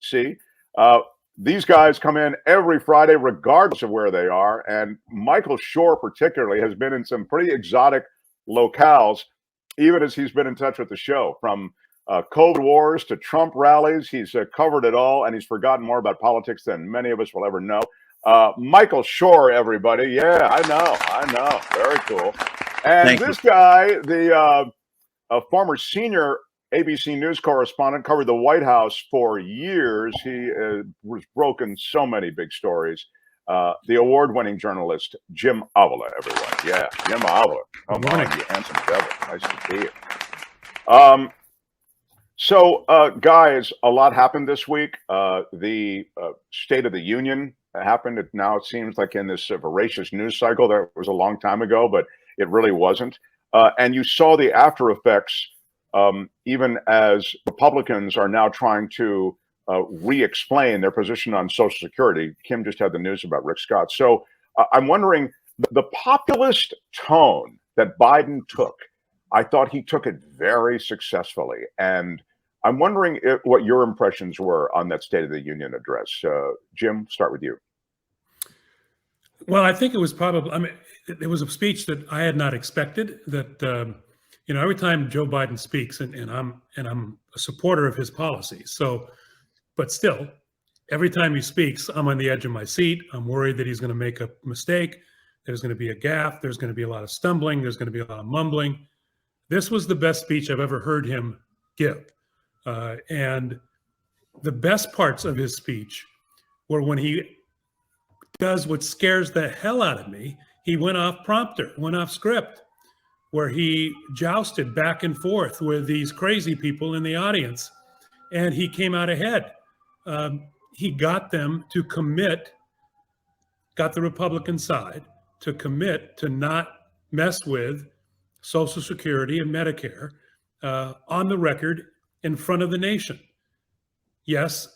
see. Uh, these guys come in every Friday, regardless of where they are. And Michael Shure, particularly, has been in some pretty exotic locales, even as he's been in touch with the show. From COVID wars to Trump rallies, he's covered it all, and he's forgotten more about politics than many of us will ever know. Michael Shure, everybody. Yeah, I know. Very cool. And Thank this you. guy, the former senior ABC News correspondent, covered the White House for years. He was broken so many big stories. The award-winning journalist, Jim Avila, everyone. Yeah, Jim Avila. Come on, you handsome devil. Nice to see you. So, guys, a lot happened this week. The State of the Union happened. Now it seems like in this voracious news cycle that was a long time ago, but it really wasn't. And you saw the after effects, even as Republicans are now trying to re-explain their position on Social Security. Kim just had the news about Rick Scott. So I'm wondering, the populist tone that Biden took, I thought he took it very successfully. And I'm wondering what your impressions were on that State of the Union address. Jim, start with you. Well, I think it was probably, I mean, it was a speech that I had not expected. That every time Joe Biden speaks, and I'm a supporter of his policies. So, but still, every time he speaks, I'm on the edge of my seat. I'm worried that he's going to make a mistake. There's going to be a gaffe. There's going to be a lot of stumbling. There's going to be a lot of mumbling. This was the best speech I've ever heard him give. And the best parts of his speech were when he does what scares the hell out of me. He went off prompter, went off script, where he jousted back and forth with these crazy people in the audience, and he came out ahead. He got them to commit, got the Republican side to commit to not mess with Social Security and Medicare on the record in front of the nation. Yes,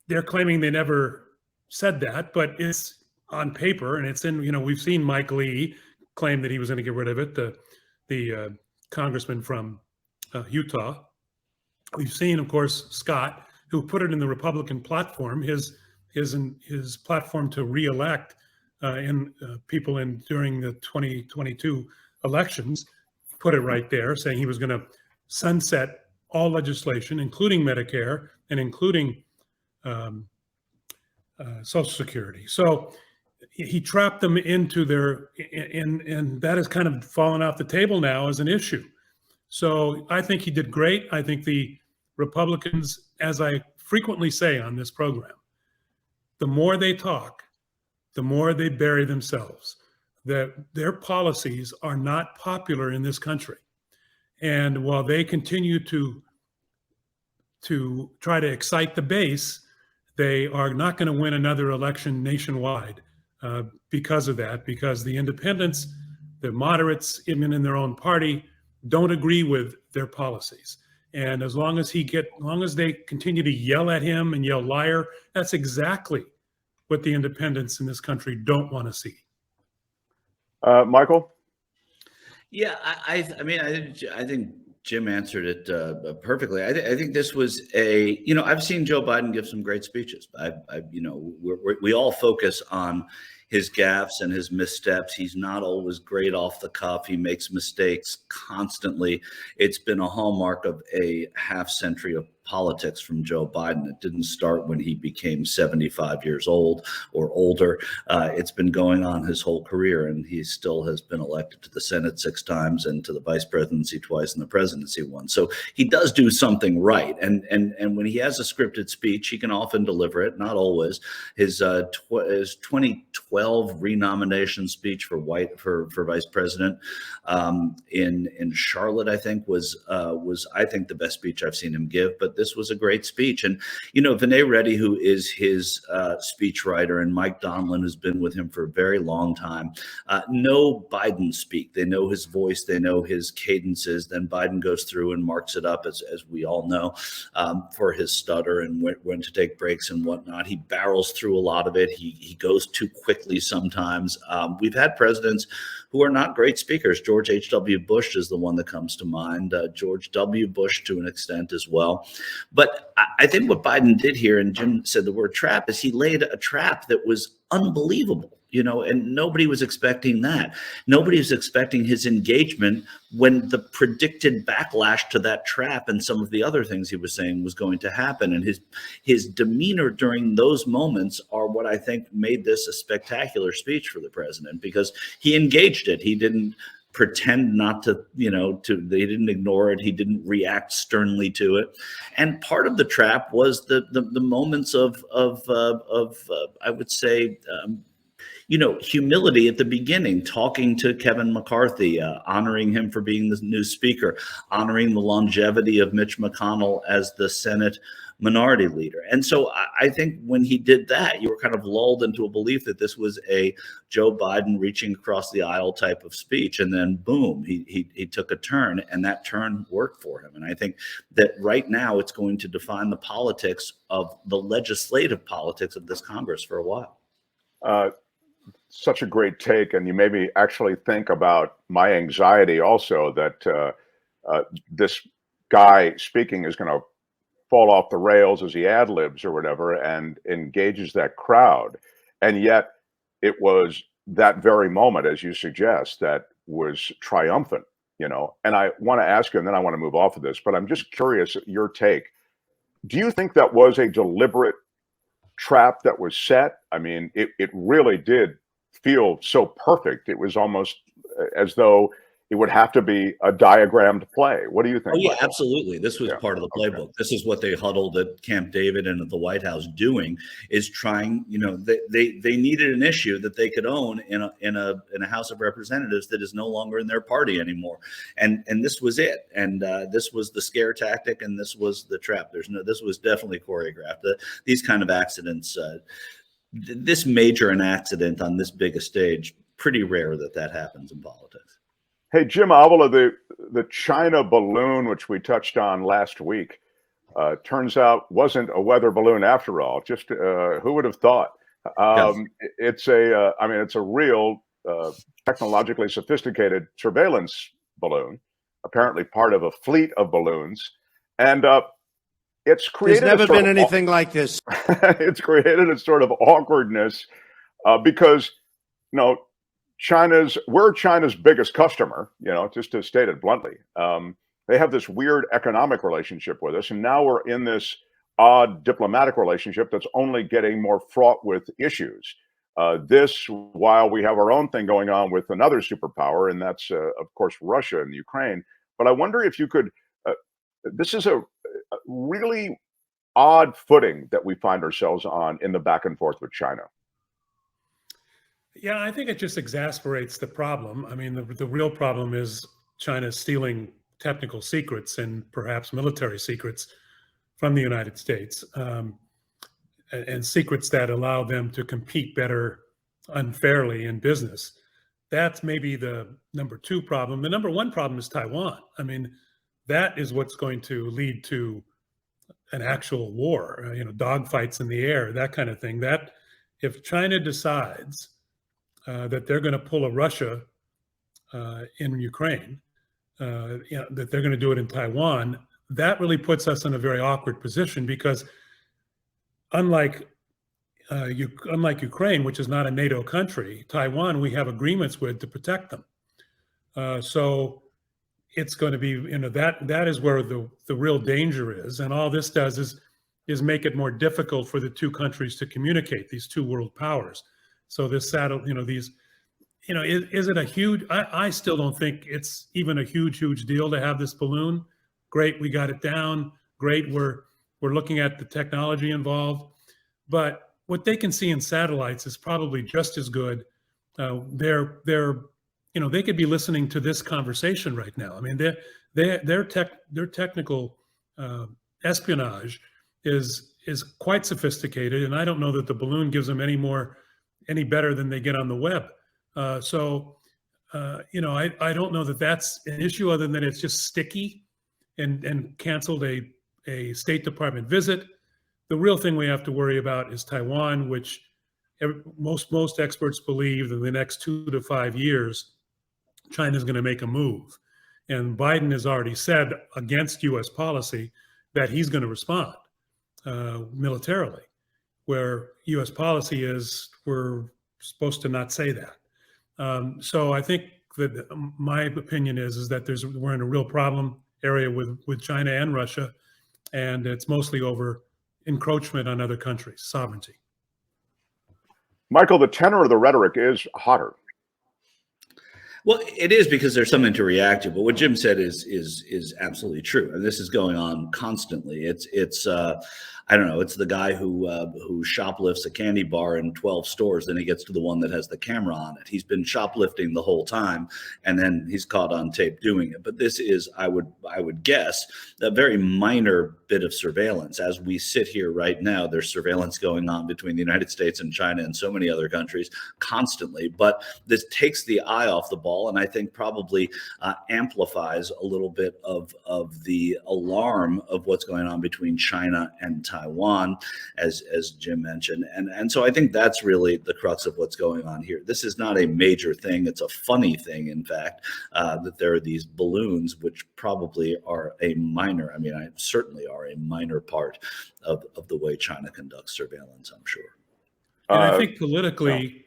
they're claiming they never said that, but it's on paper, and it's in, we've seen Mike Lee claim that he was going to get rid of it, the congressman from Utah. We've seen, of course, Scott, who put it in the Republican platform, his platform to reelect people during the 2022 elections, put it right there, saying he was going to sunset all legislation, including Medicare and including Social Security. So he trapped them into and that has kind of fallen off the table now as an issue. So I think he did great. I think the Republicans, as I frequently say on this program, the more they talk, the more they bury themselves. That their policies are not popular in this country. And while they continue to try to excite the base, they are not going to win another election nationwide because of that, because the independents, the moderates, even in their own party, don't agree with their policies. And as long as they continue to yell at him and yell liar, that's exactly what the independents in this country don't want to see. Michael? Yeah, I think Jim answered it perfectly. I think this was I've seen Joe Biden give some great speeches. We all focus on his gaffes and his missteps. He's not always great off the cuff. He makes mistakes constantly. It's been a hallmark of a half century of politics from Joe Biden. It didn't start when he became 75 years old or older. It's been going on his whole career, and he still has been elected to the Senate 6 times and to the vice presidency twice and the presidency once. So he does do something right. And when he has a scripted speech, he can often deliver it, not always. His 2012 renomination speech for vice president in Charlotte, I think was the best speech I've seen him give. But this was a great speech. And, Vinay Reddy, who is his speechwriter, and Mike Donlin, who's been with him for a very long time, know Biden speak. They know his voice. They know his cadences. Then Biden goes through and marks it up, as we all know, for his stutter and when to take breaks and whatnot. He barrels through a lot of it. He goes too quickly sometimes. We've had presidents who are not great speakers. George H.W. Bush is the one that comes to mind, George W. Bush to an extent as well. But I think what Biden did here, and Jim said the word trap, is he laid a trap that was unbelievable. And nobody was expecting that. Nobody was expecting his engagement when the predicted backlash to that trap and some of the other things he was saying was going to happen. And his demeanor during those moments are what I think made this a spectacular speech for the president, because he engaged it. He didn't pretend not to, they didn't ignore it. He didn't react sternly to it. And part of the trap was the moments of I would say, humility at the beginning, talking to Kevin McCarthy, honoring him for being the new speaker, honoring the longevity of Mitch McConnell as the Senate minority leader. And so I think when he did that, you were kind of lulled into a belief that this was a Joe Biden reaching across the aisle type of speech. And then boom, he took a turn, and that turn worked for him. And I think that right now it's going to define the politics of the legislative politics of this Congress for a while. Such a great take, and you made me actually think about my anxiety also that this guy speaking is going to fall off the rails as he ad-libs or whatever and engages that crowd. And yet it was that very moment, as you suggest, that was triumphant, And I want to ask you, and then I want to move off of this, but I'm just curious, your take. Do you think that was a deliberate trap that was set? I mean, it really did feel so perfect. It was almost as though it would have to be a diagrammed play. What do you think? Oh, yeah, absolutely. This was part of the playbook. Okay. This is what they huddled at Camp David and at the White House doing, is trying, they needed an issue that they could own in a House of Representatives that is no longer in their party anymore. And this was it. And this was the scare tactic, and this was the trap. This was definitely choreographed. These kind of accidents, this major an accident on this big a stage, pretty rare that happens in politics. Hey, Jim Avila, the China balloon, which we touched on last week, turns out wasn't a weather balloon after all. Just who would have thought? Yes. It's a real technologically sophisticated surveillance balloon, apparently part of a fleet of balloons. And it's created. There's never been anything like this. It's created a sort of awkwardness because, we're China's biggest customer, just to state it bluntly. They have this weird economic relationship with us, and now we're in this odd diplomatic relationship that's only getting more fraught with issues. This, while we have our own thing going on with another superpower, and that's, of course, Russia and Ukraine. But I wonder if you could, this is a really odd footing that we find ourselves on in the back and forth with China. Yeah, I think it just exasperates the problem. I mean, the real problem is China stealing technical secrets and perhaps military secrets from the United States, and secrets that allow them to compete better unfairly in business. That's maybe the number two problem. The number one problem is Taiwan. I mean, that is what's going to lead to an actual war, dogfights in the air, that kind of thing. That if China decides that they're going to pull a Russia in Ukraine, that they're going to do it in Taiwan, that really puts us in a very awkward position, because unlike Ukraine, which is not a NATO country, Taiwan, we have agreements with to protect them. So it's going to be, that is where the real danger is. And all this does is make it more difficult for the two countries to communicate, these two world powers. So this is it a huge, I still don't think it's even a huge deal to have this balloon. Great, we got it down. Great, we're looking at the technology involved. But what they can see in satellites is probably just as good. They could be listening to this conversation right now. I mean, their technical espionage is quite sophisticated, and I don't know that the balloon gives them any better than they get on the web. I don't know that that's an issue, other than it's just sticky and canceled a State Department visit. The real thing we have to worry about is Taiwan, which most experts believe in the next 2 to 5 years China's going to make a move. And Biden has already said against U.S. policy that he's going to respond militarily, where U.S. policy is we're supposed to not say that. So I think that my opinion is that we're in a real problem area with China and Russia, and it's mostly over encroachment on other countries' sovereignty. Michael, the tenor of the rhetoric is hotter. Well, it is because there's something to react to. But what Jim said is absolutely true, and this is going on constantly. It's I don't know. It's the guy who shoplifts a candy bar in 12 stores, then he gets to the one that has the camera on it. He's been shoplifting the whole time, and then he's caught on tape doing it. But this is, I would guess, a very minor bit of surveillance. As we sit here right now, there's surveillance going on between the United States and China and so many other countries constantly. But this takes the eye off the ball, and I think probably amplifies a little bit of the alarm of what's going on between China and Taiwan, as Jim mentioned. And so I think that's really the crux of what's going on here. This is not a major thing. It's a funny thing, in fact, that there are these balloons, which probably are a minor, I mean, I certainly are a minor part of the way China conducts surveillance, I'm sure. And I think politically,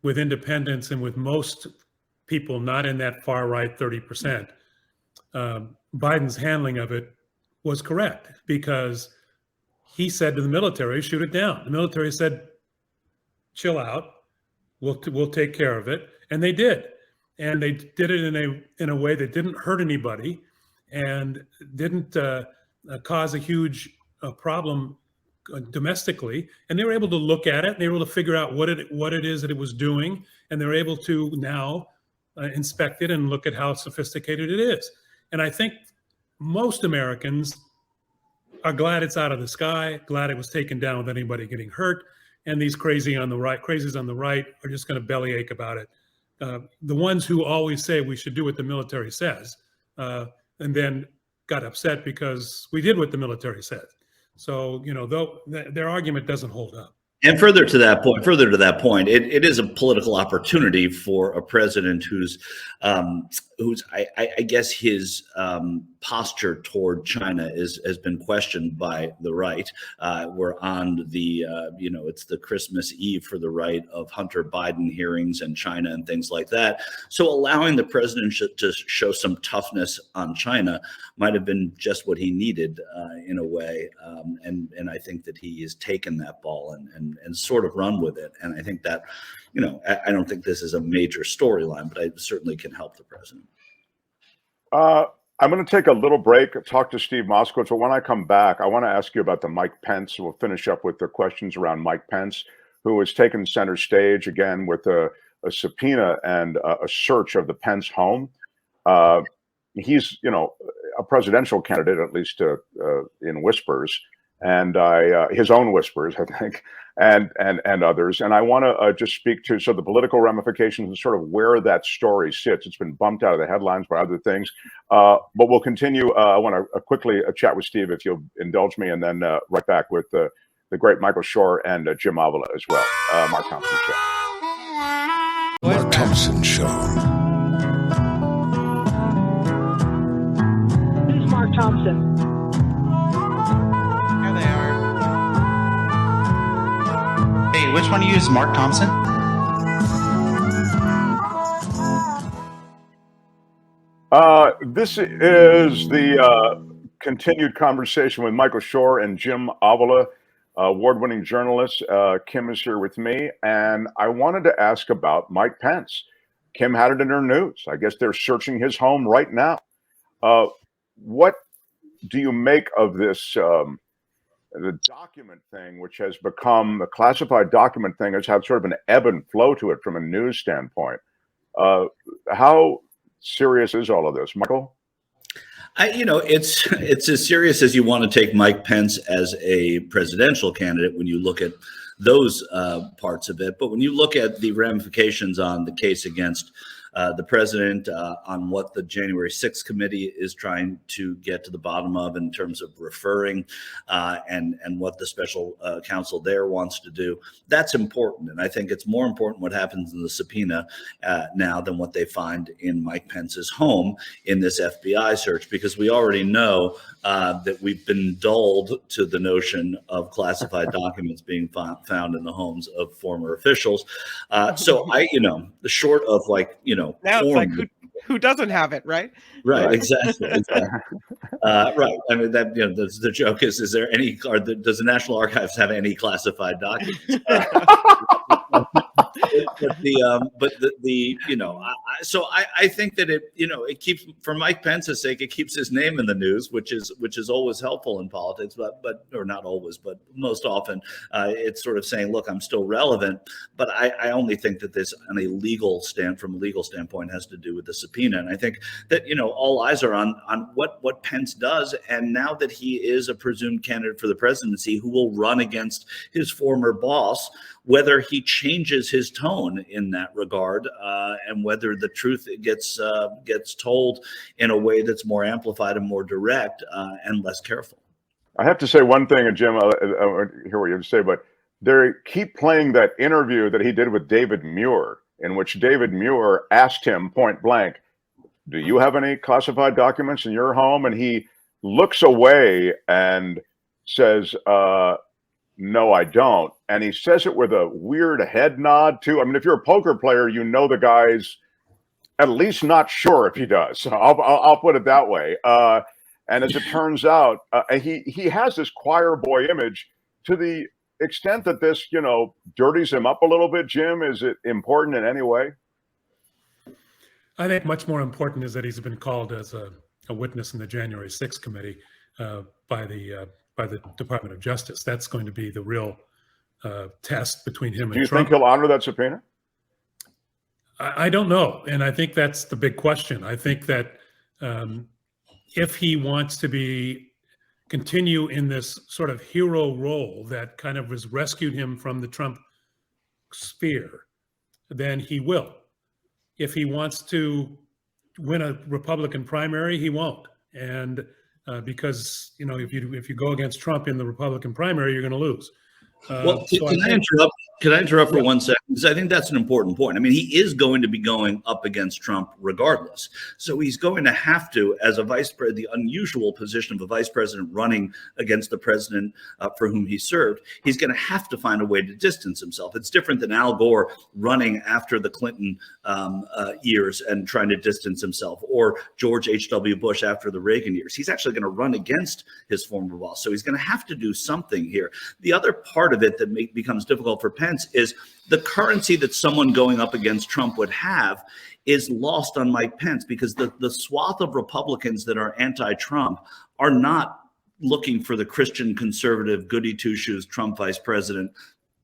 with independents and with most people not in that far right 30%, Biden's handling of it was correct, because he said to the military, shoot it down. The military said, chill out, we'll take care of it. And they did. And they did it in a way that didn't hurt anybody and didn't cause a huge problem domestically. And they were able to look at it, and they were able to figure out what it is that it was doing. And they're able to now inspect it and look at how sophisticated it is. And I think most Americans are glad it's out of the sky, glad it was taken down without anybody getting hurt. And these crazies on the right are just going to bellyache about it. The ones who always say we should do what the military says, and then got upset because we did what the military said. So, though their argument doesn't hold up. And further to that point, it is a political opportunity for a president who's I guess his posture toward China has been questioned by the right. We're on the it's the Christmas Eve for the right of Hunter Biden hearings and China and things like that. So allowing the president to show some toughness on China might have been just what he needed in a way. And I think that he has taken that ball and sort of run with it. And I think that, I don't think this is a major storyline, but I certainly can help the president. I'm going to take a little break, talk to Steve Moskowitz, but when I come back, I want to ask you about the Mike Pence. We'll finish up with the questions around Mike Pence, who has taken center stage again with a subpoena and a search of the Pence home. He's, a presidential candidate, at least in whispers, and his own whispers, I think, and others. And I want to just speak to the political ramifications and sort of where that story sits. It's been bumped out of the headlines by other things, but we'll continue. I want to quickly chat with Steve, if you'll indulge me, and then right back with the great Michael Shure and Jim Avila as well. Mark Thompson Show. Mark Thompson Show. Mark Thompson. There they are. Hey, which one do you use, Mark Thompson? This is the continued conversation with Michael Shure and Jim Avila, award-winning journalists. Kim is here with me, and I wanted to ask about Mike Pence. Kim had it in her news. I guess they're searching his home right now. What do you make of this, the document thing, which has become the classified document thing, has had sort of an ebb and flow to it from a news standpoint? How serious is all of this, Michael? It's as serious as you want to take Mike Pence as a presidential candidate when you look at those parts of it. But when you look at the ramifications on the case against the president on what the January 6th committee is trying to get to the bottom of in terms of referring and what the special counsel there wants to do. That's important. And I think it's more important what happens in the subpoena now than what they find in Mike Pence's home in this FBI search, because we already know that we've been dulled to the notion of classified documents being found in the homes of former officials. So short of now it's like who doesn't have it, right? Right, exactly. Right. I mean, that the joke is there any? Does the National Archives have any classified documents? I think that it keeps, for Mike Pence's sake, it keeps his name in the news, which is always helpful in politics, but or not always, but most often it's sort of saying, look, I'm still relevant. But I only think that this, from a legal standpoint, has to do with the subpoena. And I think that all eyes are on what Pence does, and now that he is a presumed candidate for the presidency who will run against his former boss, whether he changes his tone in that regard, and whether the truth gets told in a way that's more amplified and more direct and less careful. I have to say one thing, and Jim, I hear what you have to say, but they keep playing that interview that he did with David Muir, in which David Muir asked him point blank, do you have any classified documents in your home? And he looks away and says, no, I don't. And he says it with a weird head nod too. I mean, if you're a poker player, the guy's at least not sure if he does. So I'll put it that way. And as it turns out, he has this choir boy image to the extent that this, dirties him up a little bit. Jim, is it important in any way? I think much more important is that he's been called as a witness in the January 6th committee by the Department of Justice. That's going to be the real test between him and Trump. Do you think he'll honor that subpoena? I don't know. And I think that's the big question. I think that if he wants to continue in this sort of hero role that kind of has rescued him from the Trump sphere, then he will. If he wants to win a Republican primary, he won't. And because if you go against Trump in the Republican primary, you're going to lose. Can I interrupt for 1 second? Because I think that's an important point. I mean, he is going to be going up against Trump regardless. So he's going to have to, as a vice president, the unusual position of a vice president running against the president for whom he served, he's going to have to find a way to distance himself. It's different than Al Gore running after the Clinton years and trying to distance himself, or George H.W. Bush after the Reagan years. He's actually going to run against his former boss. So he's going to have to do something here. The other part of it that becomes difficult for Pence is the currency that someone going up against Trump would have is lost on Mike Pence, because the swath of Republicans that are anti-Trump are not looking for the Christian conservative goody two-shoes Trump vice president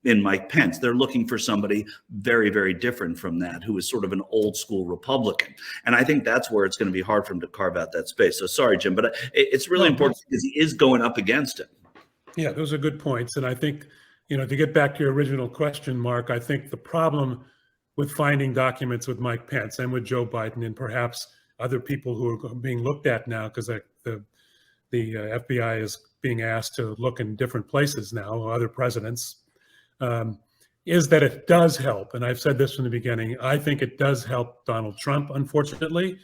in Mike Pence. They're looking for somebody very, very different from that, who is sort of an old school Republican. And I think that's where it's going to be hard for him to carve out that space. So sorry, Jim, but it's really important because he is going up against him. Yeah, those are good points. And I think, to get back to your original question, Mark, I think the problem with finding documents with Mike Pence and with Joe Biden and perhaps other people who are being looked at now, because the FBI is being asked to look in different places now, other presidents, is that it does help. And I've said this from the beginning. I think it does help Donald Trump, unfortunately,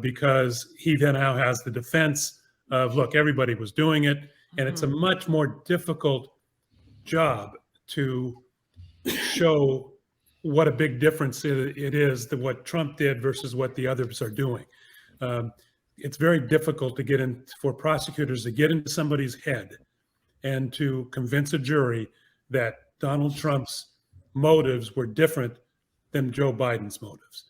because he then now has the defense of, look, everybody was doing it. And it's a much more difficult job to show what a big difference it is to what Trump did versus what the others are doing. It's very difficult for prosecutors to get into somebody's head and to convince a jury that Donald Trump's motives were different than Joe Biden's motives,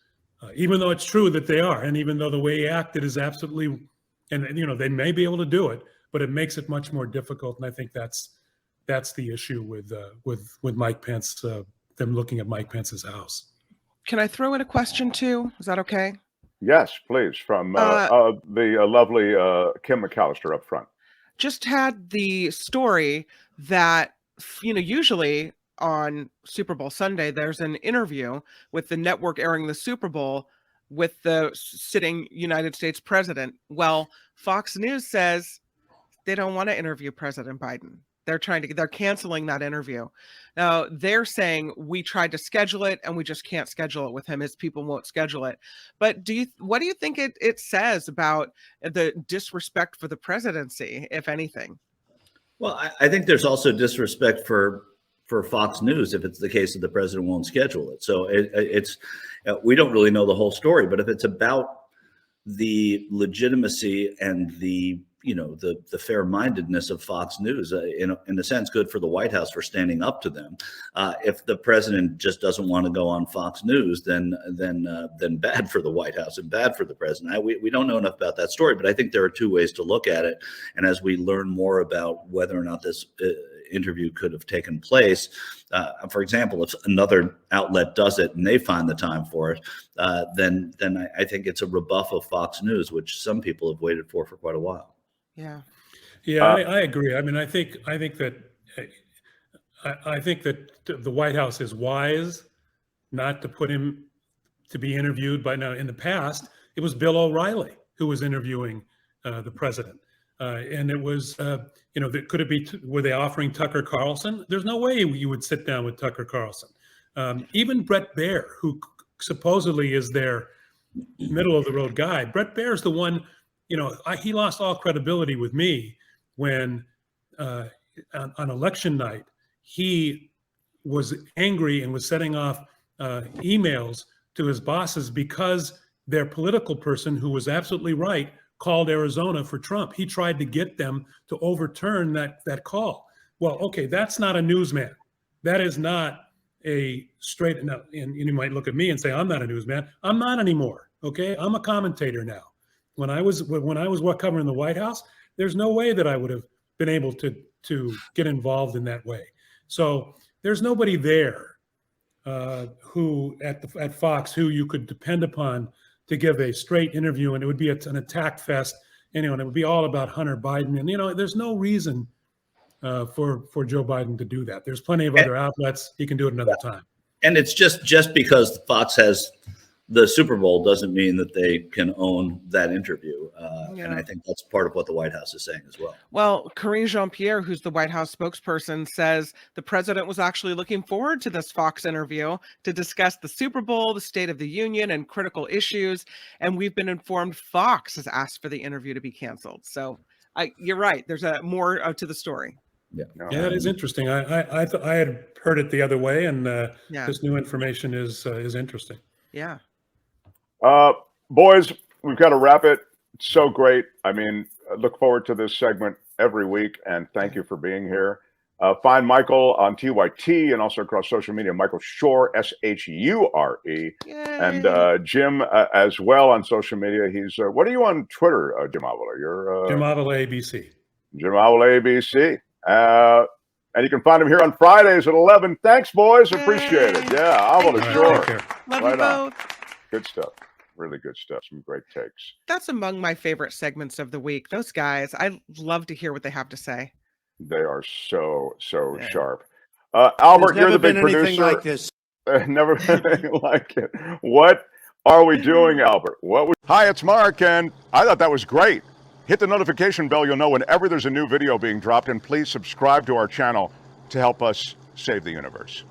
even though it's true that they are, and even though the way he acted is absolutely, and they may be able to do it, but it makes it much more difficult. And I think that's the issue with Mike Pence, them looking at Mike Pence's house. Can I throw in a question too? Is that okay? Yes, please. From the lovely Kim McAllister up front. Just had the story that, usually on Super Bowl Sunday, there's an interview with the network airing the Super Bowl with the sitting United States president. Well, Fox News says they don't want to interview President Biden. They're canceling that interview. Now they're saying we tried to schedule it and we just can't schedule it with him. His people won't schedule it. But what do you think it says about the disrespect for the presidency, if anything? Well, I think there's also disrespect for Fox News if it's the case that the president won't schedule it. So it's we don't really know the whole story, but if it's about the legitimacy and the fair-mindedness of Fox News, in a sense, good for the White House for standing up to them. If the president just doesn't want to go on Fox News, then bad for the White House and bad for the president. We don't know enough about that story, but I think there are two ways to look at it. And as we learn more about whether or not this interview could have taken place, for example, if another outlet does it and they find the time for it, then I think it's a rebuff of Fox News, which some people have waited for quite a while. Yeah. Yeah, I agree. I mean, I think that the White House is wise not to put him to be interviewed. By now, in the past, it was Bill O'Reilly who was interviewing the president, and it was could it be were they offering Tucker Carlson? There's no way you would sit down with Tucker Carlson. Even Bret Baier, who supposedly is their middle of the road guy, Bret Baier's the one. He lost all credibility with me when on election night, he was angry and was setting off emails to his bosses because their political person, who was absolutely right, called Arizona for Trump. He tried to get them to overturn that call. Well, okay, that's not a newsman. That is not a straight, and you might look at me and say, I'm not a newsman. I'm not anymore, okay? I'm a commentator now. When I was covering the White House, there's no way that I would have been able to get involved in that way. So there's nobody there who at Fox who you could depend upon to give a straight interview, and it would be an attack fest, and it would be all about Hunter Biden. And there's no reason for Joe Biden to do that. There's plenty of other outlets. He can do it another time. And it's just because Fox has the Super Bowl doesn't mean that they can own that interview. And I think that's part of what the White House is saying as well. Well, Karine Jean-Pierre, who's the White House spokesperson, says the president was actually looking forward to this Fox interview to discuss the Super Bowl, the State of the Union, and critical issues. And we've been informed Fox has asked for the interview to be canceled. So you're right. There's more to the story. Yeah, it is interesting. I had heard it the other way, and this new information is interesting. Yeah. Boys, we've got to wrap it. It's so great. I mean, I look forward to this segment every week, and thank you for being here. Find Michael on TYT and also across social media, Michael Shure, Shure. Yay. And Jim as well on social media. He's, what are you on Twitter, Jim Avila? You're Jim Avila ABC. Jim Avila ABC. And you can find him here on Fridays at 11. Thanks, boys. Appreciate it. Yeah, Avila Shure. Love you both. Good stuff. Really good stuff. Some great takes. That's among my favorite segments of the week. Those guys, I love to hear what they have to say. They are so sharp. Albert, you're the big producer. Like this. Never been anything like it. What are we doing, Albert? Hi, it's Mark, and I thought that was great. Hit the notification bell. You'll know whenever there's a new video being dropped, and please subscribe to our channel to help us save the universe.